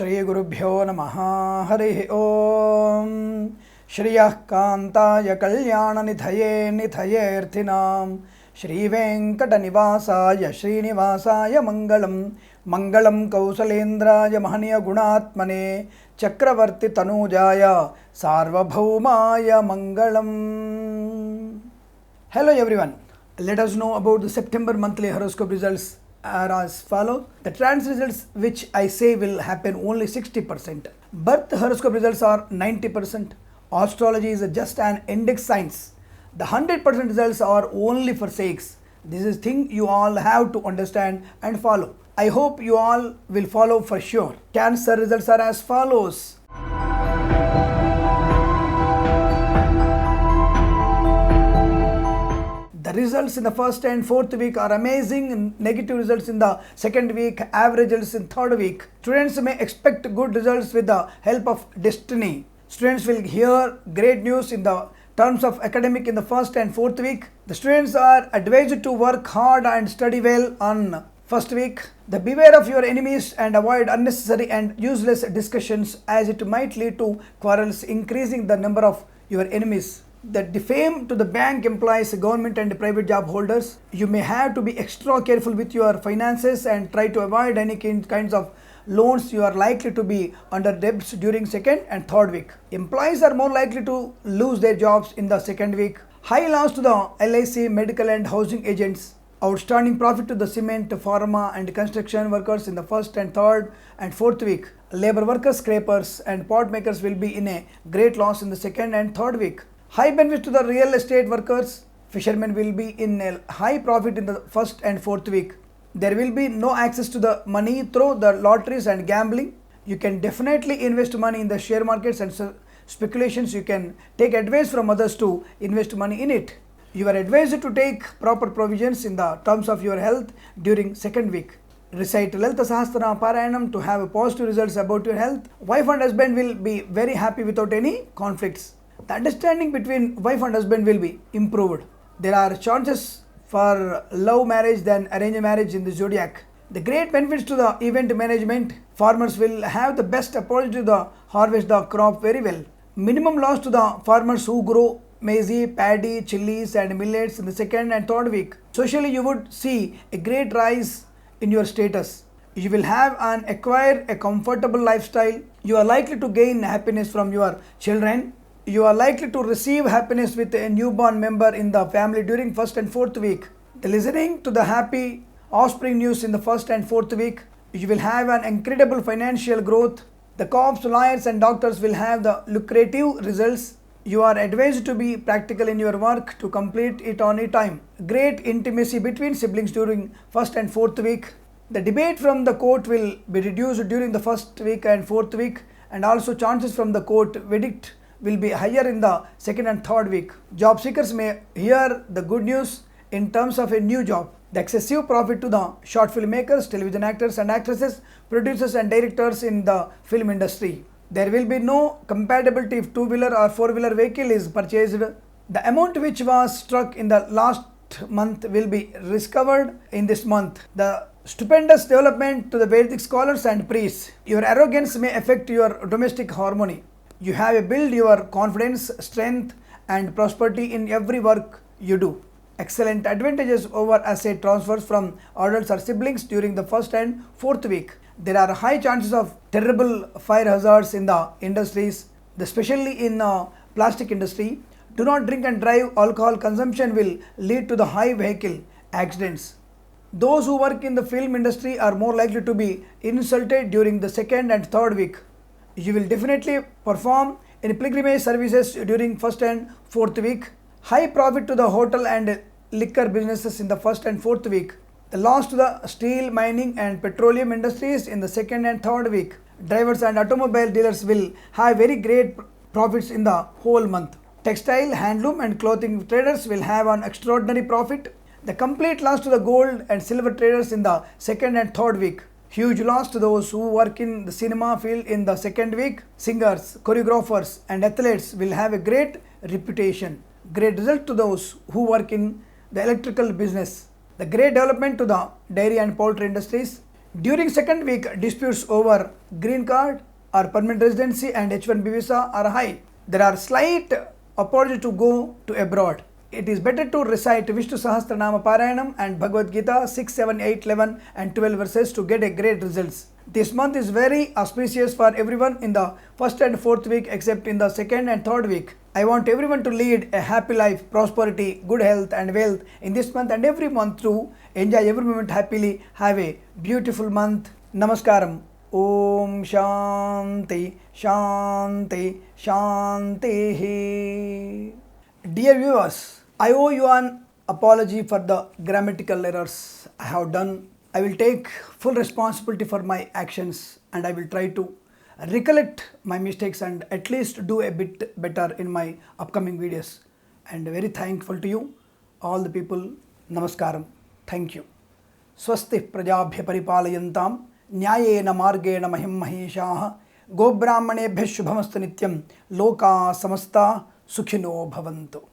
श्रीगुरुभ्यो नमः। हरिः ओम। श्रियः कान्ताय कल्याणनिधये निधयेऽर्थिनां श्रीवेङ्कटनिवासाय श्रीनिवासाय मङ्गलं मङ्गलं कौसलेन्द्राय महनीयगुणात्मने चक्रवर्ति तनूजाय सार्वभौमाय मङ्गलम्। Hello everyone. Let us know about the September monthly horoscope results are as follows. The trans results which I say will happen only 60%. Birth horoscope results are 90%. Astrology is just an index science. The 100% results are only for sakes. This is thing you all have to understand and follow. I hope you all will follow for sure. Cancer results are as follows. The results in the first and fourth week are amazing. Negative results in the second week, average results in third week. Students may expect good results with the help of destiny. Students will hear great news in the terms of academic in the first and fourth week. The students are advised to work hard and study well on first week. Beware of your enemies and avoid unnecessary and useless discussions, as it might lead to quarrels, increasing the number of your enemies. The defame to the bank employees, government and private job holders. You may have to be extra careful with your finances and try to avoid any kinds of loans. You are likely to be under debts during second and third week. Employees are more likely to lose their jobs in the second week. High loss to the LIC, medical and housing agents. Outstanding profit to the cement, pharma and construction workers in the first and third and fourth week. Labor workers, scrapers and pot makers will be in a great loss in the second and third week. High benefits to the real estate workers. Fishermen will be in a high profit in the first and fourth week. There will be no access to the money through the lotteries and gambling. You can definitely invest money in the share markets and speculations. You can take advice from others to invest money in it. You are advised to take proper provisions in the terms of your health during second week. Recite Lalita Sahasranaam Parayanam to have positive results about your health. Wife and husband will be very happy without any conflicts. The understanding between wife and husband will be improved. There are chances for love marriage than arranged marriage in the zodiac. The great benefits to the event management. Farmers will have the best opportunity to harvest the crop very well. Minimum loss to the farmers who grow maize, paddy, chilies and millets in the second and third week. Socially, you would see a great rise in your status. You will have and acquire a comfortable lifestyle. You are likely to gain happiness from your children. You are likely to receive happiness with a newborn member in the family during first and fourth week. The listening to the happy offspring news in the first and fourth week. You will have an incredible financial growth. The cops, lawyers and doctors will have the lucrative results. You are advised to be practical in your work to complete it on a time. Great intimacy between siblings during first and fourth week. The debate from the court will be reduced during the first week and fourth week, and also chances from the court verdict will be higher in the second and third week. Job seekers may hear the good news in terms of a new job. The excessive profit to the short film makers, television actors and actresses, producers and directors in the film industry. There will be no compatibility if two-wheeler or four-wheeler vehicle is purchased. The amount which was struck in the last month will be recovered in this month. The stupendous development to the Vedic scholars and priests. Your arrogance may affect your domestic harmony. You have to build your confidence, strength and prosperity in every work you do. Excellent advantages over asset transfers from adults or siblings during the first and fourth week. There are high chances of terrible fire hazards in the industries, especially in the plastic industry. Do not drink and drive. Alcohol consumption will lead to the high vehicle accidents. Those who work in the film industry are more likely to be insulted during the second and third week. You will definitely perform in pilgrimage services during first and fourth week. High profit to the hotel and liquor businesses in the first and fourth week. The loss to the steel, mining and petroleum industries in the second and third week. Drivers and automobile dealers will have very great profits in the whole month. Textile, handloom and clothing traders will have an extraordinary profit. The complete loss to the gold and silver traders in the second and third week. Huge loss to those who work in the cinema field in the second week. Singers, choreographers and athletes will have a great reputation. Great result to those who work in the electrical business. The great development to the dairy and poultry industries. During second week, disputes over green card or permanent residency and H1B visa are high. There are slight opportunity to go to abroad. It is better to recite Vishnu Sahasranama Parayanam and Bhagavad Gita 6, 7, 8, 11 and 12 verses to get a great results. This month is very auspicious for everyone in the first and fourth week except in the second and third week. I want everyone to lead a happy life, prosperity, good health and wealth in this month and every month to enjoy every moment happily. Have a beautiful month. Namaskaram. Om Shanti Shanti Shanti. Dear viewers, I owe you an apology for the grammatical errors I have done. I will take full responsibility for my actions and I will try to recollect my mistakes and at least do a bit better in my upcoming videos. And very thankful to you, all the people. Namaskaram. Thank you. Swasti prajabhya paripalayantam न्यायेन मार्गेण महिं महिषाः गोब्राह्मणेभ्यः शुभमस्तु नित्यं लोकाः समस्ता सुखिनो भवन्तु.